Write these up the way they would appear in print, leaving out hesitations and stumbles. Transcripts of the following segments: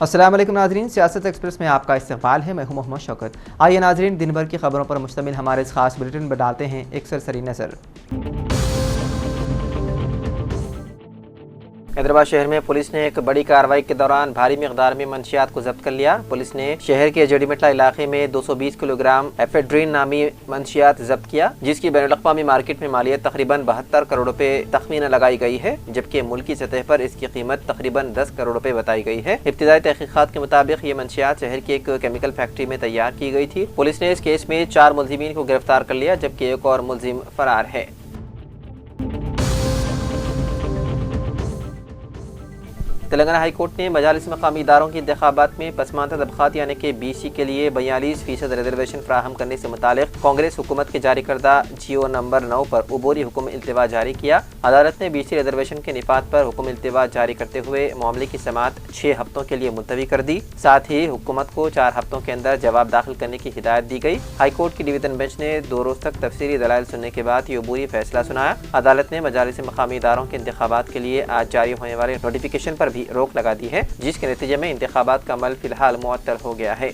अस्सलाम वालेकुम नाजरीन, सियासत एक्सप्रेस में आपका इस्तकबाल है। मैं हूं मोहम्मद शौकत। आइए नाजरीन, दिन भर की खबरों पर मुश्तमिल हमारे इस खास बुलेटिन पर डालते हैं एक सरसरी नज़र। हैदराबाद शहर में पुलिस ने एक बड़ी कार्रवाई के दौरान भारी मिकदार में मंशियात को जब्त कर लिया। पुलिस ने शहर के जड़ीमटला इलाके में 220 किलोग्राम एफेड्रीन नामी मंशियात जब्त किया, जिसकी बैनुल-अक़वामी मार्केट में मालियत तकरीबन 72 करोड़ रुपए तखमीना लगाई गई है, जबकि मुल्की सतह पर इसकी कीमत तकरीबन 10 करोड़ रुपए बताई गई है। इब्तिदाई तहकीकात के मुताबिक ये मंशियात शहर की एक केमिकल फैक्ट्री में तैयार की गई थी। पुलिस ने इस केस में 4 मुलजिमीन को गिरफ्तार कर लिया, जबकि एक और मुलजिम फरार है। तेलंगाना हाई कोर्ट ने मजालिस मकामी इदारों के इंतखाबात में पसमानदा तबकात यानी कि BC के लिए 42% रिजर्वेशन फराहम करने से मुतालिक कांग्रेस हुकूमत के जारी करदा GO नंबर 9 पर उबूरी हुक्म इल्तिवा जारी किया। अदालत ने BC रिजर्वेशन के निफाद पर हुक्म इल्तिवा जारी करते हुए मामले की समाअत 6 हफ्तों के लिए मुलतवी कर दी। साथ ही हुकूमत को 4 हफ्तों के अंदर जवाब दाखिल करने की हिदायत दी गई। हाई कोर्ट की डिवीजन बेंच ने 2 रोज तक तफसीली दलाइल सुनने के बाद ये उबूरी फैसला सुनाया। अदालत ने मजालिस मकामी इदारों के इंतखाबात के लिए आज जारी होने वाले नोटिफिकेशन पर भी रोक लगा दी है, जिसके नतीजे में इंतखाबात का अमल फिलहाल मुअत्तल हो गया है।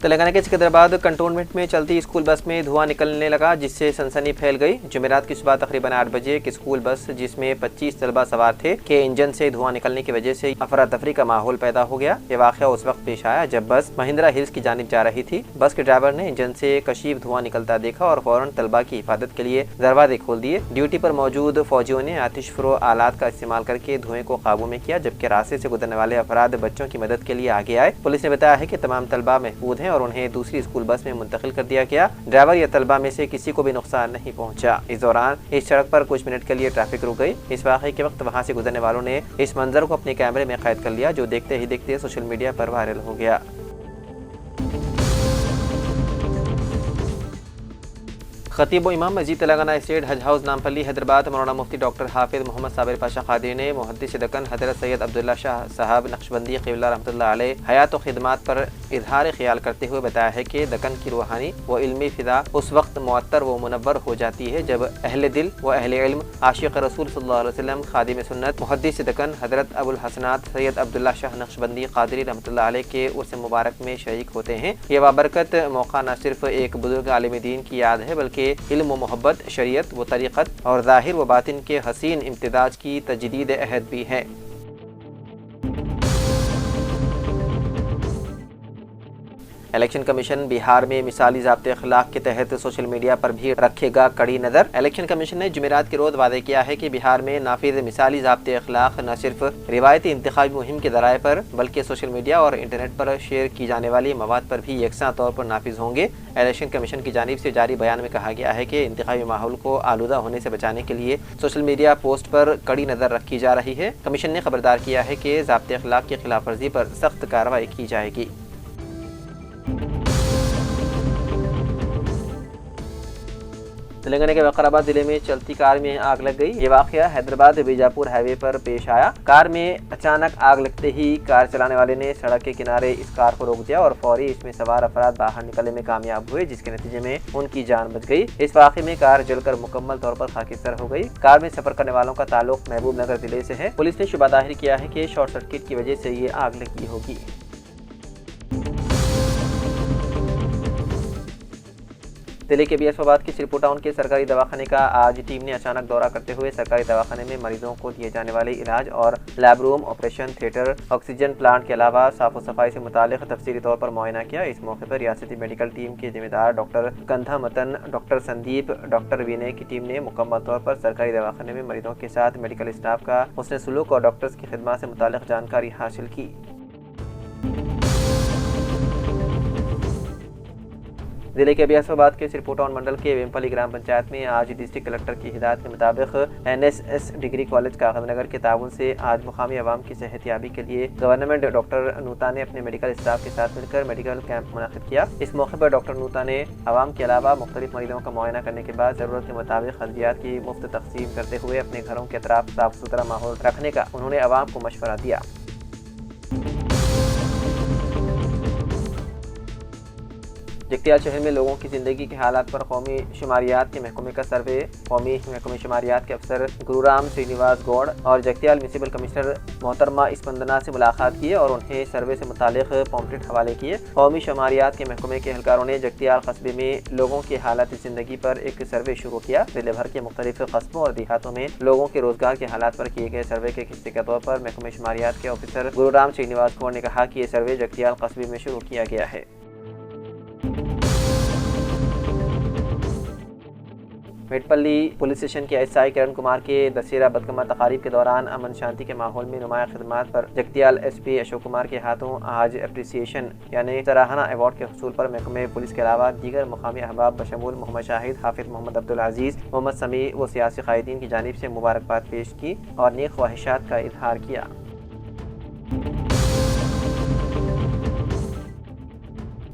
तेलंगाना के सिकंदराबाद कंटोनमेंट में चलती स्कूल बस में धुआं निकलने लगा, जिससे सनसनी फैल गई। जुमेरात की सुबह तकरीबन 8 बजे एक स्कूल बस जिसमें 25 तलबा सवार थे के इंजन से धुआं निकलने की वजह से अफरा तफरी का माहौल पैदा हो गया। ये वाक़या उस वक्त पेश आया जब बस महिंद्रा हिल्स की जानिब जा रही थी। बस के ड्राइवर ने इंजन से कशीफ धुआं निकलता देखा और फौरन तलबा की हिफाजत के लिए दरवाजे खोल दिए। ड्यूटी पर मौजूद फौजियों ने आतिशफरो आलात का इस्तेमाल करके धुएं को काबू में किया, जबकि रास्ते से गुजरने वाले अफराद बच्चों की मदद के लिए आगे आए। पुलिस ने बताया है कि तमाम तलबा महफूज हैं और उन्हें दूसरी स्कूल बस में मुंतकिल कर दिया गया। ड्राइवर या तलबा में से किसी को भी नुकसान नहीं पहुंचा। इस दौरान इस सड़क पर कुछ मिनट के लिए ट्रैफिक रुक गई। इस वाक़े के वक्त वहां से गुजरने वालों ने इस मंजर को अपने कैमरे में कैद कर लिया, जो देखते ही देखते सोशल मीडिया पर वायरल हो गया। खतीब व इमाम मस्जिद तेलंगाना स्टेट हज हाउस नामपल्ली हैदराबाद मौलाना मुफ्ती डॉक्टर हाफिज मोहम्मद साबिर पाशा कादरी ने मुहद्दिस दक्कन हज़रत सैयद अब्दुल्ला शाह साहब नक्शबंदी क़िबला रहमतुल्लाह अलैह हयात व खिदमात पर इजहार ख्याल करते हुए बताया है कि दक्कन की रूहानी व इल्मी फ़िदा उस वक्त मुअत्तर व मुनव्वर हो जाती है जब अहले दिल व अहले इल्म आशिक़ रसूल सल्लल्लाहु अलैहि वसल्लम खादिम सुन्नत मुहद्दिस दक्कन हज़रत अबुल हसनात सैयद अब्दुल्ला शाह नक्शबंदी कादरी रहमतुल्लाह अलैह के उर्स मुबारक में शरीक होते हैं। ये बाबरकत मौका न सिर्फ एक बुजुर्ग आलिम दीन की याद है, बल्कि इल्म व मोहब्बत, शरीयत व तरीक़त और ज़ाहिर व बातिन के हसीन इम्तिज़ाज की तजदीद अहद भी है। इलेक्शन कमीशन बिहार में मिसाली ज़ाब्ते अखलाक के तहत सोशल मीडिया पर भी रखेगा कड़ी नज़र। इलेक्शन कमीशन ने जुमेरात के रोज़ वादे किया है कि बिहार में नाफिज मिसाली ज़ाब्ते अखलाक न सिर्फ रिवायती इंतखाबी मुहिम के ज़राए पर बल्कि सोशल मीडिया और इंटरनेट पर शेयर की जाने वाली मवाद पर भी यकसा तौर पर नाफिज होंगे। इलेक्शन कमीशन की जानिब से जारी बयान में कहा गया है कि इंतखाबी माहौल को आलूदा होने से बचाने के लिए सोशल मीडिया पोस्ट पर कड़ी नज़र रखी जा रही है। कमीशन ने खबरदार किया है कि ज़ाब्ते अखलाक की खिलाफ वर्जी पर सख्त कार्रवाई की जाएगी। तेलंगाना के वकाराबाद जिले में चलती कार में आग लग गई। ये वाक़या हैदराबाद बीजापुर हाईवे पर पेश आया। कार में अचानक आग लगते ही कार चलाने वाले ने सड़क के किनारे इस कार को रोक दिया और फौरी इसमें सवार अफराद बाहर निकलने में कामयाब हुए, जिसके नतीजे में उनकी जान बच गई। इस वाक़े में कार जलकर मुकम्मल तौर पर खाकिस्तर हो गई। कार में सफर करने वालों का ताल्लुक महबूब नगर जिले से है। पुलिस ने शुबा दाहिर किया है कि शॉर्ट सर्किट की वजह से ये आग लगी होगी। दिल्ली के BS के श्रीपुर टाउन के सरकारी दवाखाने का आज टीम ने अचानक दौरा करते हुए सरकारी दवाखाने में मरीजों को दिए जाने वाले इलाज और lab room, operation theatre, oxygen plant के अलावा साफ सफाई से मुतालिक तफसीली तौर पर मुआयना किया। इस मौके पर रियासती मेडिकल टीम के जिम्मेदार डॉक्टर कंधा मतन, डॉक्टर संदीप, डॉक्टर विनय की टीम ने मुकम्मल तौर पर सरकारी दवाखाने में मरीजों के साथ मेडिकल स्टाफ का हुस्न सलूक और डॉक्टर्स की खिदमत से मुतालिक जानकारी हासिल की। जिले के बियासोबाद के सिरपुर टाउन मंडल के वेमपल्ली ग्राम पंचायत में आज डिस्ट्रिक्ट कलेक्टर की हिदायत के मुताबिक NSS डिग्री कॉलेज कागजनगर के ताउन से आज मुकामी अवाम की सेहतयाबी के लिए गवर्नमेंट डॉक्टर नूता ने अपने मेडिकल स्टाफ के साथ मिलकर मेडिकल कैंप मुनक़िद किया। इस मौके पर डॉक्टर नूता ने अवाम के अलावा मुख्तलिफ मरीजों का मुआयना करने के बाद ज़रूरत के मुताबिक अद्वियात की मुफ्त तकसीम करते हुए अपने घरों के अतराफ साफ सुथरा माहौल रखने का उन्होंने अवाम को मशवरा दिया। जगतियाल शहर में लोगों की जिंदगी के हालात पर कौमी शुमारियात के महकमे का सर्वे कौमी महकमे शुमारियात के अफसर गुरुराम श्रीनिवास गौड़ और जगतियाल म्यूनिसिपल कमिश्नर मोहतरमा स्पंदना से मुलाकात की और उन्हें सर्वे से मुतालिक पॉम्पलेट हवाले किए। कौमी शुमारियात के महकमे के एहलकारों ने जगतियाल कस्बे में लोगों के हालात ज़िंदगी पर एक सर्वे शुरू किया। जिले भर के मुख्तलिफ कस्बों और देहातों में लोगों के रोजगार के हालात पर किए गए सर्वे के हिस्से के तौर पर महकमे शुमारियात के ऑफिसर गुरुराम श्रीनिवास गौड़ ने कहा कि ये सर्वे जगतियाल कस्बे में शुरू किया गया है। मेटपल्ली पुलिस स्टेशन के एसआई किरण कुमार के दशहरा बदकमा तकारीब के दौरान अमन शांति के माहौल में नुमाया खिदमात पर जगतियाल एसपी अशोक कुमार के हाथों आज अप्रिसिएशन यानी सराहना अवार्ड के हसूल पर महकमे पुलिस के अलावा दीगर मुकामी अहबाब बशमूल मोहम्मद शाहिद, हाफिज मोहम्मद अब्दुल अजीज, मोहम्मद समी व सियासी कायदीन की जानिब से मुबारकबाद पेश की और नेक ख्वाहिशात का इजहार किया।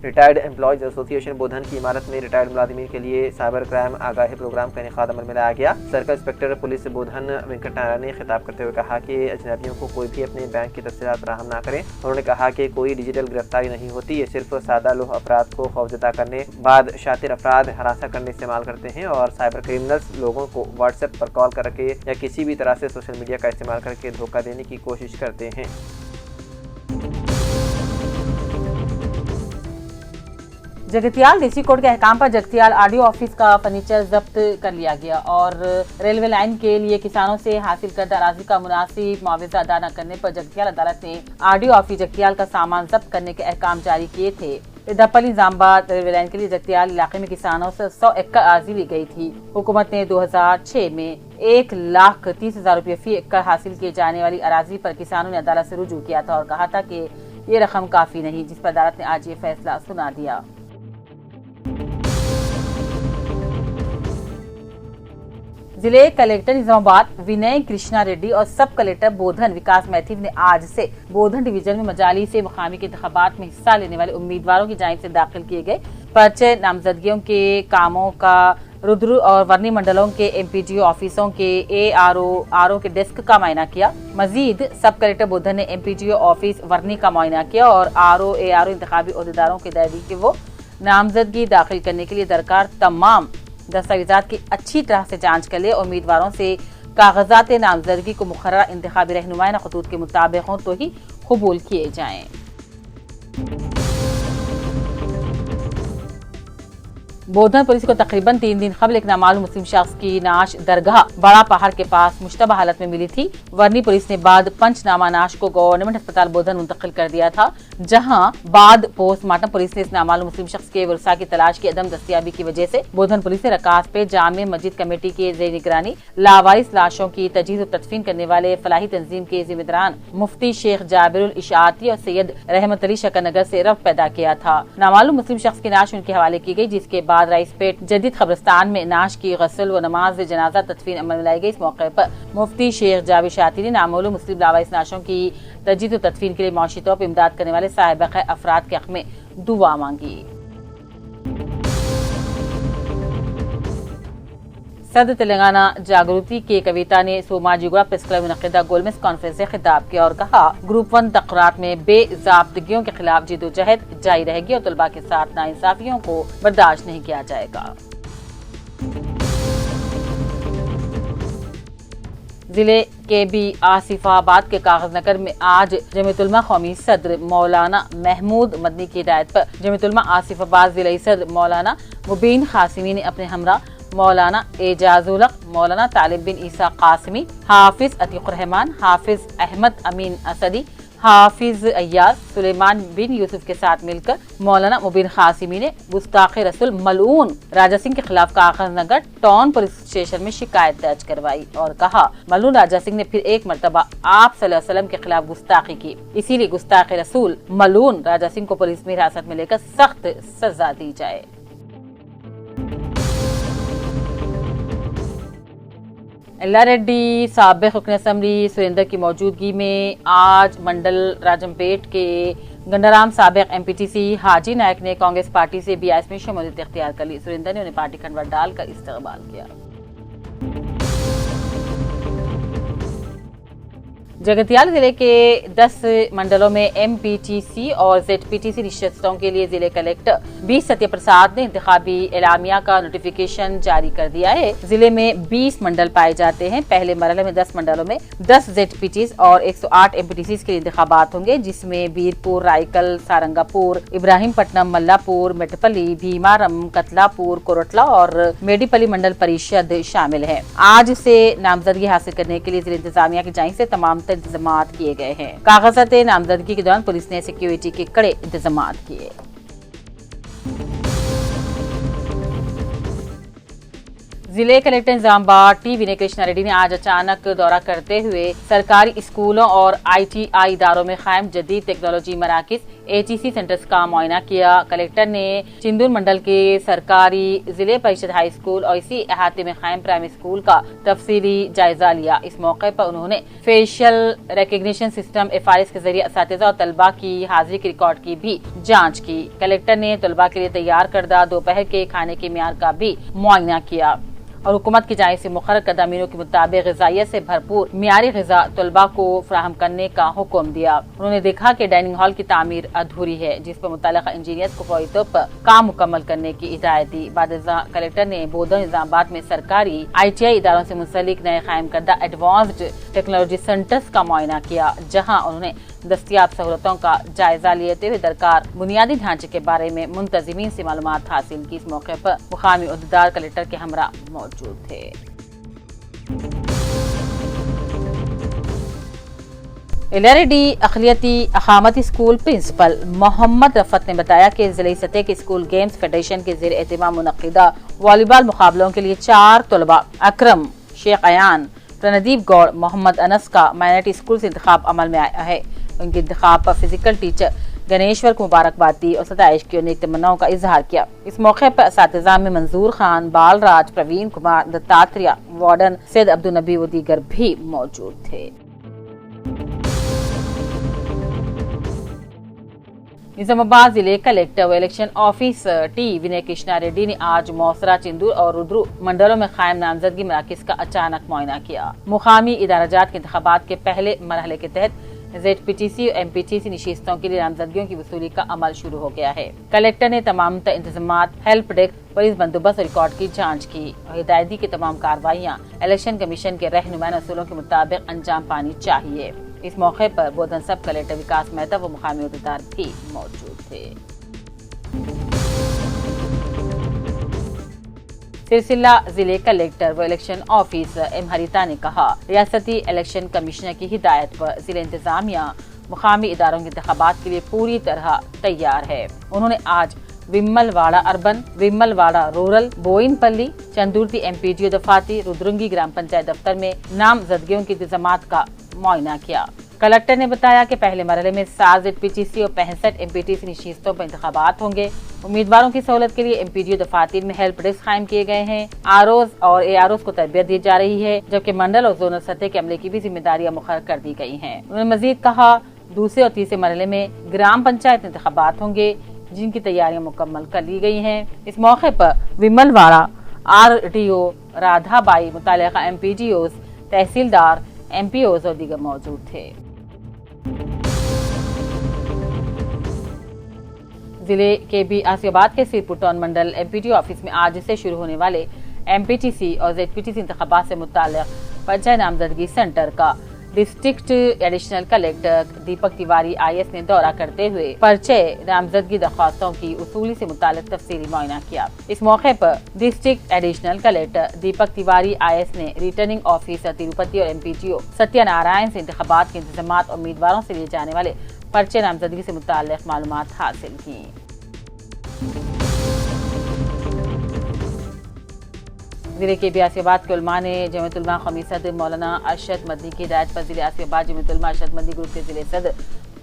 रिटायर्ड एम्प्लॉयज एसोसिएशन बोधन की इमारत में रिटायर्ड मुलाजिमीन के लिए साइबर क्राइम आगाही प्रोग्राम का इनेकाद अमल में लाया गया। सर्कल इंस्पेक्टर पुलिस बोधन वेंकट नारायण ने खिताब करते हुए कहा कि अजनबियों को कोई भी अपने बैंक की तफसीलात फराहम ना करें। उन्होंने कहा कि कोई डिजिटल गिरफ्तारी नहीं होती, ये सिर्फ सादा लोह अफराद को खौफजदा करने बाद शातिर अफराद हरासा करने इस्तेमाल करते हैं और साइबर क्रिमिनल्स लोगों को व्हाट्सएप पर कॉल करके या किसी भी तरह से सोशल मीडिया का इस्तेमाल करके धोखा देने की कोशिश करते हैं। जगतियाल डीसी कोर्ट के अहकाम पर जगतियाल आरडीओ ऑफिस का फर्नीचर जब्त कर लिया गया और रेलवे लाइन के लिए किसानों से हासिल करदा अराजी का मुनासिब मुआवजा अदा न करने पर जगतियाल अदालत ने आरडीओ ऑफिस जगतियाल का सामान जब्त करने के अहकाम जारी किए थे। इदापली निजामाबाद रेलवे लाइन के लिए जगतियाल इलाके में किसानों से 100 एकड़ अराजी ली गई थी। हुकूमत ने 2006 में 1,30,000 रुपये फी एकड़ हासिल किए जाने वाली अराजी पर किसानों ने अदालत से रुजू किया था और कहा था कि ये रकम काफी नहीं, जिस पर अदालत ने आज ये फैसला सुना दिया। जिले कलेक्टर निजामाबाद विनय कृष्णा रेड्डी और सब कलेक्टर बोधन विकास मैथिव ने आज से बोधन डिवीजन में मजाली से मुकामी के इंतखाबात में हिस्सा लेने वाले उम्मीदवारों की जानिब से दाखिल किए गए पर्चे नामजदगियों के कामों का रुद्र और वर्णी मंडलों के एमपीडीओ ऑफिसों के एआरओ के डेस्क का मुआयना किया। मजीद सब कलेक्टर बोधन ने एमपीडीओ ऑफिस वर्णी का मुआयना किया और एआरओ इंतखाबी अहदेदारों की हिदायत की वो नामजदगी दाखिल करने के लिए दरकार तमाम दस्तावेजात की अच्छी तरह से जांच कर ले। उम्मीदवारों से कागजात नामजदगी को मुकर्रर इंतखाबी रहनुमाई खतूत के मुताबिक हों तो ही कबूल किए जाएं। बोधन पुलिस को तकरीबन 3 दिन कबल एक नामालूम मुस्लिम शख्स की नाश दरगाह बड़ा पहाड़ के पास मुश्तबा हालत में मिली थी। वर्नी पुलिस ने बाद पंचनामा नाश को गवर्नमेंट अस्पताल बोधन मुंतकिल कर दिया था, जहां बाद पोस्टमार्टम पुलिस ने इस नामालूम मुस्लिम शख्स के वर्षा की तलाश की अदम दस्तियाबी की वजह से बोधन पुलिस ने रकास पे जामे मस्जिद कमेटी के ज़ेर निगरानी लावारिस लाशों की तजहीज़ और तदफीन करने वाले फलाही तंजीम के जिम्मेदारान मुफ्ती शेख जाबिरुल इशाअती और सैयद रहमत अली शकरनगर से रब्त पैदा किया था। नामालूम मुस्लिम शख्स की नाश उनके हवाले की गई, जिसके बाद राइसपेट जदीद कब्रिस्तान में नाश की गसल व नमाज जनाजा तदफीन अमल में लाई गई। इस मौके पर मुफ्ती शेख जाबिर शाती ने नामालूम मुस्लिम लावारिस नाशों की तजदीद व तदफीन के लिए मौशी तौर पर इमदाद करने वाले साहिब खैर अफराद के हक में दुआ मांगी। सदर तेलंगाना जागृति के कविता ने सोमाजीगुड़ा प्रेस क्लब मुनक़िदा गोलमेज कॉन्फ्रेंस से खिताब किया और कहा, ग्रुप 1 तक़रात में बेज़ाब्तगियों के खिलाफ जिद्दोजहद जारी रहेगी और तलबा के साथ नाइंसाफियों को बर्दाश्त नहीं किया जाएगा। जिले के भी आसिफाबाद के कागज नगर में आज जमीयतुलमा कौमी सदर मौलाना महमूद मदनी की हिदायत पर जमीयतुलमा आसिफाबाद जिले सदर मौलाना मुबीन कासिमी ने अपने हमरा मौलाना एजाजुल हक, मौलाना तालिब बिन ईसा कासिमी, हाफिज अतीकुर रहमान, हाफिज अहमद अमीन असदी, हाफिज अय्याज सुलेमान बिन यूसुफ के साथ मिलकर मौलाना मुबीन कासिमी ने गुस्ताखे रसूल मलऊन राजा सिंह के खिलाफ कागज नगर टाउन पुलिस स्टेशन में शिकायत दर्ज करवाई और कहा, मलऊन राजा सिंह ने फिर एक मरतबा आप सल्लल्लाहु अलैहि वसल्लम के खिलाफ गुस्ताखी की, इसीलिए गुस्ताखे रसूल मलऊन राजा सिंह को पुलिस में हिरासत में लेकर सख्त सजा दी जाए। एल्ला रेड्डी साबिक रुकन असम्बली सुरेंद्र की मौजूदगी में आज मंडल राजमपेट के गंडाराम साबिक एमपीटीसी हाजी नायक ने कांग्रेस पार्टी से बीआईएस में शमूलियत इख्तियार कर ली। सुरेंद्र ने उन्हें पार्टी खंडवा डालकर इस्तकबाल किया। जगतियाल जिले के 10 मंडलों में MPTC और ZPTC नशिस्तों के लिए जिले कलेक्टर बी सत्य प्रसाद ने इंतखाबी एलामिया का नोटिफिकेशन जारी कर दिया है। जिले में 20 मंडल पाए जाते हैं। पहले मरहले में 10 मंडलों में 10 ZPTs और 108 MPTCs के लिए इंतखाबात होंगे, जिसमें बीरपुर, रायकल, सारंगापुर, इब्राहिमपट्टनम, मल्लापुर, मेटपल्ली, भीमारम, कतलापुर, कोरटला और मेडीपल्ली मंडल परिषद शामिल है। आज से नामजदगी हासिल करने के लिए जिला इंतजामिया की जानिब से तमाम इंतजाम किए गए हैं। कागजात नामजदगी के दौरान पुलिस ने सिक्योरिटी के कड़े इंतजाम किए। जिले कलेक्टर निजामाबाद टी विनय कृष्णा रेड्डी ने आज अचानक दौरा करते हुए सरकारी स्कूलों और ITI इदारों में कायम जदीद टेक्नोलॉजी मराकिज ATC सेंटर्स का मुआयना किया। कलेक्टर ने चिंदूर मंडल के सरकारी जिले परिषद हाई स्कूल और इसी अहाते में कायम प्राइमरी स्कूल का तफसीली जायजा लिया। इस मौके पर उन्होंने फेशियल रिकग्निशन सिस्टम FRS के जरिए असातिज़ा और तलबा की हाजिरी के रिकॉर्ड की भी जाँच की। कलेक्टर ने तलबा के लिए तैयार करदा दोपहर के खाने के मियार का भी मुआयना किया और हुकूमत की जानिब से मुकर्रर कदमीनों के मुताबिक ग़िज़ाइयत से भरपूर मियारी ग़िज़ा तलबा को फराहम करने का हुक्म दिया। उन्होंने देखा कि डाइनिंग हॉल की तामीर अधूरी है, जिस पर मुतल्लिक़ा इंजीनियर्स को फौरी तौर पर काम मुकम्मल करने की हिदायत दी। बाद कलेक्टर ने बोधन निजामाबाद में सरकारी ITI इदारों से मुंसलिक नए कायम करदा एडवांस्ड टेक्नोलॉजी सेंटर्स का मुआयना किया, जहाँ उन्होंने दस्तियाब सहूलतों का जायजा लेते हुए दरकार बुनियादी ढांचे के बारे में मुंतज़िमीन से मालूमात हासिल की। इस मौके पर मुकामी उहदेदार कलेक्टर के हमरा मौजूद थे। LRD अक़लियती अक़ामती स्कूल प्रिंसिपल मोहम्मद रफ़त ने बताया कि ज़िले सतह के स्कूल गेम्स फेडरेशन के ज़ेर एहतमाम मुनक़्क़िदा वॉलीबॉल मुक़ाबलों के लिए 4 तलबा अकरम, शेख अयान, प्रणदीप गौड़, मोहम्मद अनस का माइनॉरिटी स्कूल से इंतखाब अमल में आया है। उनके इंतखाब पर फिजिकल टीचर गणेश्वर को मुबारकबाद दी और सताइश की नेक तमन्नाओं का इजहार किया। इस मौके पर असातिज़ा में मंजूर खान, बालराज, प्रवीण कुमार, दत्तात्रेय, वार्डन सैयद अब्दुल नबी व दीगर भी मौजूद थे। निजामाबाद जिले कलेक्टर व इलेक्शन ऑफिसर टी विनय कृष्णा रेड्डी ने आज मौसरा, चिंदूर और रुद्रू मंडलों में कायम नामजदगी मराकिज का अचानक मुआयना किया। मुकामी इदाराजात के इंतखाबात के पहले मरहले के तहत ZPTC और MPTC नशिस्तों के लिए नामजदगियों की वसूली का अमल शुरू हो गया है। कलेक्टर ने तमाम इंतजामात, हेल्प डेस्क, पुलिस बंदोबस्त और रिकॉर्ड की जांच की और हिदायत दी कि तमाम कार्रवाइयाँ इलेक्शन कमीशन के रहनुमाई असूलों के मुताबिक अंजाम पानी चाहिए। इस मौके पर बोधन सब कलेक्टर विकास मेहता व मुकामी उहदेदार भी मौजूद थे। सिलसिला जिले कलेक्टर व इलेक्शन ऑफिसर M हरिता ने कहा, रियासती इलेक्शन कमिश्नर की हिदायत पर जिला इंतजामिया मुकामी इदारों के इंतखाबात के लिए पूरी तरह तैयार है। उन्होंने आज विमलवाड़ा अर्बन, विमलवाड़ा रूरल, बोइनपल्ली, चंदुर्ती MPTO दफाती, रुद्रंगी ग्राम पंचायत दफ्तर में नामजदगियों के इंतजामात का मुआयना किया। कलेक्टर ने बताया कि पहले मरहले में 7 ZPTC और 65 MPTC नशिस्तों पर इंतखाबात होंगे। उम्मीदवारों की सहूलत के लिए MPTO दफातर में हेल्प डेस्क कायम किए गए हैं। ROs और AROs को तरबियत दी जा रही है, जबकि मंडल और जोनल सतह के अमले की भी जिम्मेदारियां मुकर्रर कर दी गई हैं। उन्होंने मजीद कहा, दूसरे और तीसरे मरहले में ग्राम पंचायत इंतखाबात होंगे, जिनकी तैयारियां मुकम्मल कर ली गई हैं। इस मौके पर विमलवाड़ा RTO राधाबाई, मुतालिका MPTOs, तहसीलदार, MPOs और दीगर मौजूद थे। जिले के भी आसियाबाद के सिरपुर टाउन मंडल MPTO ऑफिस में आज से शुरू होने वाले MPTC और ZPTC इंतखाबात से मुताल्लिक पर्चा नामजदगी सेंटर का district additional collector Deepak Tiwari IS ने दौरा करते हुए पर्चे नामजदगी दरख्वास्तों की उसूली से मुताल्लिक तफसीली मुआयना किया। इस मौके पर district additional collector Deepak Tiwari IS ने रिटर्निंग ऑफिसर तिरुपति और MPTO सत्यनारायण से इंतखाबात के इंतजामात और उम्मीदवारों से लिए जाने वाले पर्चे नामजदगी से मुताल्लिक मालूमात हासिल की। जिले के आसियाबाद के उलमा ने जमीयत उलमा कौमी सदर मौलाना अरशद मदनी की हिदायत पर जिले आसियाबाद जमीयत उलमा अरशद मदनी ग्रुप के जिले सदर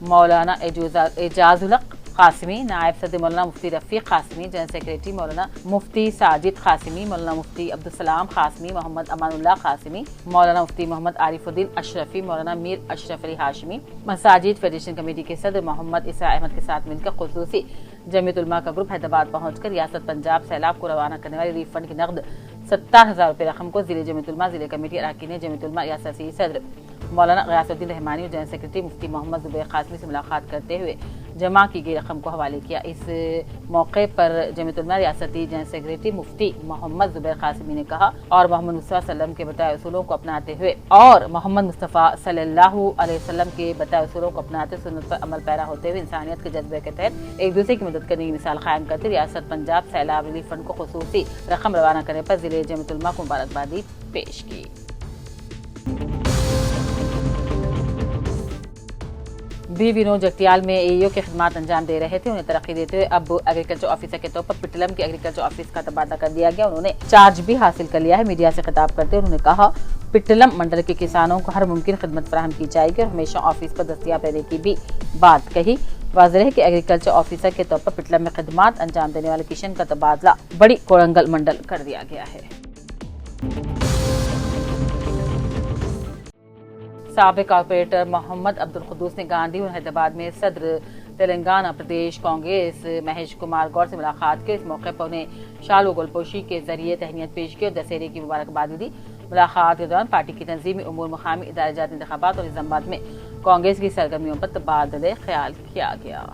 मौलाना एजाजुल हक कासिमी, नायब सदर मौलाना मुफ्ती रफीक कासिमी, जनरल सेक्रेटरी मौलाना मुफ्ती साजिद कासिमी, मौलाना मुफ्ती अब्दुल सलाम कासिमी, मोहम्मद अमानुल्लाह कासिमी, मौलाना मुफ्ती मोहम्मद आरिफुद्दीन अशरफी, मौलाना मीर अशरफ अली हाशमी, मसाजिद फेडरेशन कमेटी के सदर मोहम्मद इसा अहमद के साथ मिलकर खुसूसी जमीयत उलमा का ग्रुप हैदराबाद पहुंचकर रियासत पंजाब सैलाब को रवाना करने वाले रिलीफ फंड की नकद 70,000 रुपये रकम को जिले जमीयत उलमा जिले कमेटी अरकान जमीयत उलमा रियासती सदर मौलाना गयासुद्दीन रहमानी और जनरल सेक्रेटरी मुफ्ती मोहम्मद जुबैर कासमी से मुलाकात करते हुए जमा की गई रकम को हवाले किया। इस मौके पर जमीयत उलमा रियासती जनरल सेक्रेटरी मुफ्ती मोहम्मद जुबैर कासमी ने कहा और मोहम्मद मुस्तफ़ा सल्लम के बताए उसूलों को अपनाते हुए के बताए उसूलों को अपनाते सुन्नत पर अमल पैरा होते हुए इंसानियत के जज्बे के तहत एक दूसरे की मदद करने की मिसाल कायम करते रियासत पंजाब सैलाब रिलीफ फंड को खुसूसी रकम रवाना करने पर जिले जमीयत उलमा को मुबारकबादी पेश की। बी विनोद जगतियाल में एईओ की खिदमत अंजाम दे रहे थे। उन्हें तरक्की देते हुए अब एग्रीकल्चर ऑफिसर के तौर पर पिटलम के एग्रीकल्चर ऑफिस का तबादला कर दिया गया। उन्होंने चार्ज भी हासिल कर लिया है। मीडिया से खिताब करते हुए उन्होंने कहा पिटलम मंडल के किसानों को हर मुमकिन खिदमत फराहम की जाएगी और हमेशा ऑफिस पर दस्तियाब रहने की भी बात कही। वाज़ेह है कि एग्रीकल्चर ऑफिसर के तौर पर पिटलम में खिदमत अंजाम देने वाले किशन का तबादला बड़ी कोरंगल मंडल कर दिया गया है। साबिक कॉर्पोरेटर मोहम्मद अब्दुल कुद्दूस ने गांधी और हैदराबाद में सदर तेलंगाना प्रदेश कांग्रेस महेश कुमार गौर से मुलाकात की। इस मौके पर उन्हें शाल व गोलपोशी के जरिए तहनीत पेश की और दशहरे की मुबारकबाद दी। मुलाकात के दौरान पार्टी की तंजीमी उमूर मुकामी इदारे जात इंतखाबात और निजामाबाद में कांग्रेस की सरगर्मियों पर तबादले ख्याल किया गया।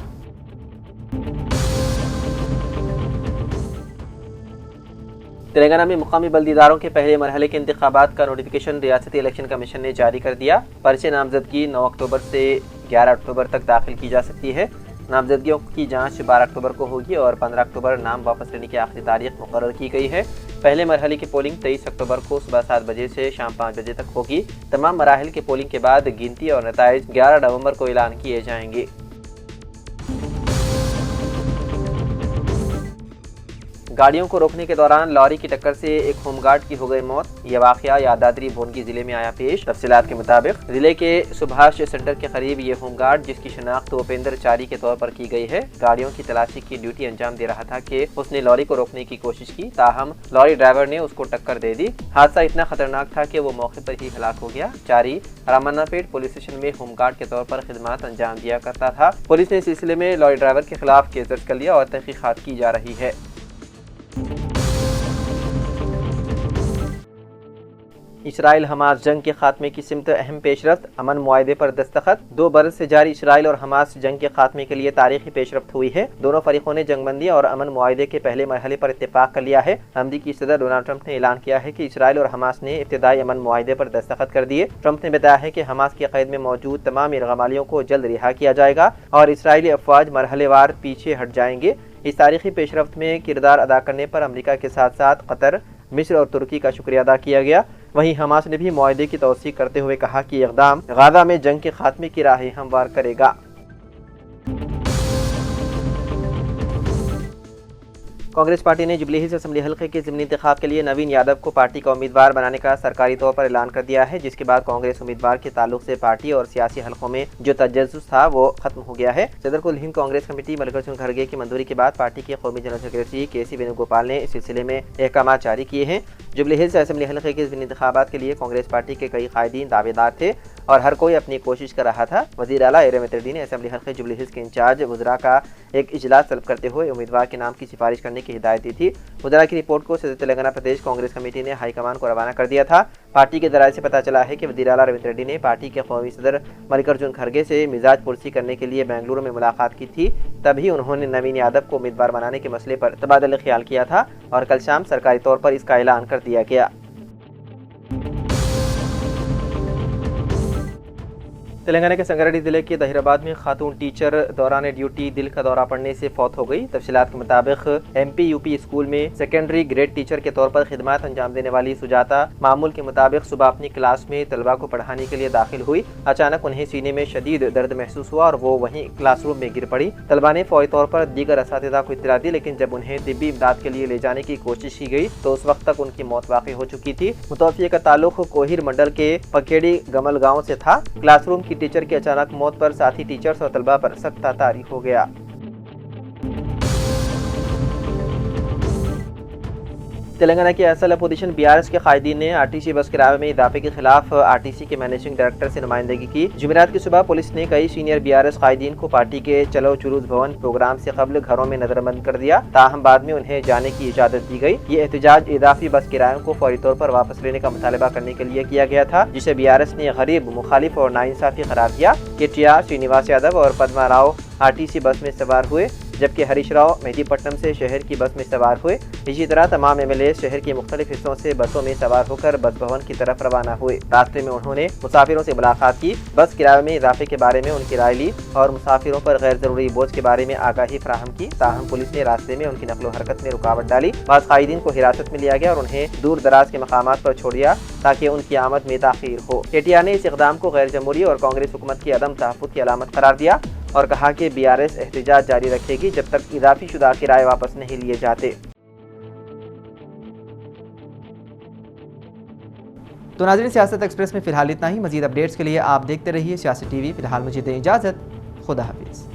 तेलंगाना में मुकामी बल्दिदारों के पहले मरहले के इंतखाबात का नोटिफिकेशन रियासती इलेक्शन कमीशन ने जारी कर दिया। पर्चे नामजदगी 9 अक्टूबर से 11 अक्टूबर तक दाखिल की जा सकती है। नामजदगियों की जांच 12 अक्टूबर को होगी और 15 अक्टूबर नाम वापस लेने की आखिरी तारीख मुकर्रर की गई है। पहले मरहले की पोलिंग 23 अक्टूबर को सुबह 7 बजे से शाम 5 बजे तक होगी। तमाम मराहिल के पोलिंग के बाद गिनती और नताइज 11 नवंबर को ऐलान किए जाएंगे। गाड़ियों को रोकने के दौरान लॉरी की टक्कर से एक होमगार्ड की हो गई मौत। यह वाकया यादाद्री भोनगी जिले में आया पेश। तफसीलात के मुताबिक जिले के सुभाष सेंटर के करीब ये होमगार्ड, जिसकी शनाख्त उपेंद्र चारी के तौर पर की गई है, गाड़ियों की तलाशी की ड्यूटी अंजाम दे रहा था कि उसने लॉरी को रोकने की कोशिश की। ताहम लॉरी ड्राइवर ने उसको टक्कर दे दी। हादसा इतना खतरनाक था कि वो मौके पर ही हलाक हो गया। चारी रामन्नापेट पुलिस स्टेशन में होमगार्ड के तौर पर खिदमत अंजाम दिया करता था। पुलिस ने इस सिलसिले में लॉरी ड्राइवर के खिलाफ केस दर्ज कर लिया और तहकीकात की जा रही है। इसराइल हमास जंग के खात्मे की सिमत अहम पेशरफ्त, अमन मुआहदे पर दस्तखत। 2 बरस से जारी इसराइल और हमास जंग के खात्मे के लिए तारीखी पेशरफ्त हुई है। दोनों फरीकों ने जंगबंदी और अमन मुआहदे के पहले मरहले पर इत्तेफाक कर लिया है। अमरीकी सदर डोनाल्ड ट्रंप ने ऐलान किया है कि इसराइल और हमास ने इब्तिदाई अमन मुआहदे पर दस्तखत कर दिए। ट्रंप ने बताया है कि हमास की कैद में मौजूद तमाम इरगमालियों को जल्द रिहा किया जाएगा और इसराइली अफवाज मरहलेवार पीछे हट जाएंगे। इस तारीखी पेशरफ्त में किरदार अदा करने पर अमरीका के साथ साथ कतर, मिस्र और तुर्की का शुक्रिया अदा किया गया। वहीं हमास ने भी मुआहदे की तौसीक करते हुए कहा कि इक़दाम गाज़ा में जंग के खात्मे की राह हमवार करेगा। कांग्रेस पार्टी ने जुबली हिल्स असेंबली हल्के के ज़िमनी इंतखाब के लिए नवीन यादव को पार्टी का उम्मीदवार बनाने का सरकारी तौर पर ऐलान कर दिया है, जिसके बाद कांग्रेस उम्मीदवार के ताल्लुक से पार्टी और सियासी हलकों में जो तजस्सुस था वो खत्म हो गया है। सदर कुल हिंद कांग्रेस कमेटी मल्लिकार्जुन खड़गे की मंजूरी के बाद पार्टी के कौमी जनरल सेक्रेटरी के.सी. वेणुगोपाल ने इस सिलसिले में अहकाम जारी किए हैं। जुबली हिल्स असेंबली हल्के के ज़िमनी इंतखाबात के लिए कांग्रेस पार्टी के कई कायदीन दावेदार थे और हर कोई अपनी कोशिश कर रहा था। वज़ीर आला रेवंत रेड्डी ने असेंबली हल्के जुबली हिल्स के इंचार्ज वज़रा का एक इजलास तलब करते हुए उम्मीदवार के नाम की सिफारिश करने की हिदायत दी थी। वज़रा की रिपोर्ट को सदर तेलंगाना प्रदेश कांग्रेस कमेटी ने हाईकमान को रवाना कर दिया था। पार्टी के ज़राए से पता चला है कि वज़ीर आला रेवंत रेड्डी ने पार्टी के कौमी सदर मल्लिकार्जुन खड़गे से मिजाज पुरसी करने के लिए बेंगलुरु में मुलाकात की थी। तभी उन्होंने नवीन यादव को उम्मीदवार बनाने के मसले पर तबादला ख्याल किया था और कल शाम सरकारी तौर पर इसका ऐलान कर दिया गया। तेलंगाना के संगारेड्डी जिले के दहिराबाद में खातून टीचर दौरान ड्यूटी दिल का दौरा पड़ने से फौत हो गई। तफसीलात के मुताबिक एमपी यूपी स्कूल में सेकेंडरी ग्रेड टीचर के तौर पर खिदमत अंजाम देने वाली सुजाता मामूल के मुताबिक सुबह अपनी क्लास में तलबा को पढ़ाने के लिए दाखिल हुई। अचानक उन्हें सीने में शदीद दर्द महसूस हुआ और वो वहीं क्लासरूम में गिर पड़ी। तलबा ने फौरी तौर पर दीगर असातिज़ा को इत्तला दी, लेकिन जब उन्हें तिब्बी इमदाद के लिए ले जाने की कोशिश की गई तो उस वक्त तक उनकी मौत वाक़ई हो चुकी थी। मुतवफ़्फ़ी का ताल्लुक कोहिर मंडल के पकेड़ी गमल गाँव से था। क्लासरूम की टीचर की अचानक मौत पर साथी टीचर्स और तलबा पर सख्त तारी हो गया। تلنگانہ کی اصل اپوزیشن BRS کے قائدین نے RTC بس کرایے میں اضافے کے خلاف RTC کے مینیجنگ ڈائریکٹر سے نمائندگی کی۔ جمعرات کی صبح پولیس نے کئی سینئر BRS قائدین کو پارٹی کے چلو چروز بھون پروگرام سے قبل گھروں میں نظر بند کر دیا، تاہم بعد میں انہیں جانے کی اجازت دی گئی۔ یہ احتجاج اضافی بس کرایوں کو فوری طور پر واپس لینے کا مطالبہ کرنے کے لیے کیا گیا تھا، جسے BRS نے غریب، مخالف اور ناانصافی قرار دیا۔ KTR، سرینواس یادو اور پدما راؤ RTC بس میں سوار ہوئے، جبکہ ہریش راؤ مہدی پٹنم سے شہر کی بس میں سوار ہوئے۔ اسی طرح تمام MLA شہر کے مختلف حصوں سے بسوں میں سوار ہو کر بس بھون کی طرف روانہ ہوئے۔ راستے میں انہوں نے مسافروں سے ملاقات کی، بس کرایے میں اضافے کے بارے میں ان کی رائے لی اور مسافروں پر غیر ضروری بوجھ کے بارے میں آگاہی فراہم کی، تاہم پولیس نے راستے میں ان کی نقل و حرکت میں رکاوٹ ڈالی۔ بعض قائدین کو حراست میں لیا گیا اور انہیں دور دراز کے مقامات پر چھوڑ دیا تاکہ ان کی آمد میں تاخیر ہو۔ KTR نے اس اقدام کو غیر جمہوری اور کانگریس حکومت کی عدم تحفظ کی علامت قرار دیا اور کہا کہ BRS احتجاج جاری رکھے گی جب تک اضافی شدہ کرائے واپس نہیں لیے جاتے۔ تو ناظرین، سیاست ایکسپریس میں فی الحال اتنا ہی۔ مزید اپڈیٹس کے لیے آپ دیکھتے رہیے سیاست TV۔ فی الحال مجھے دیں اجازت، خدا حافظ۔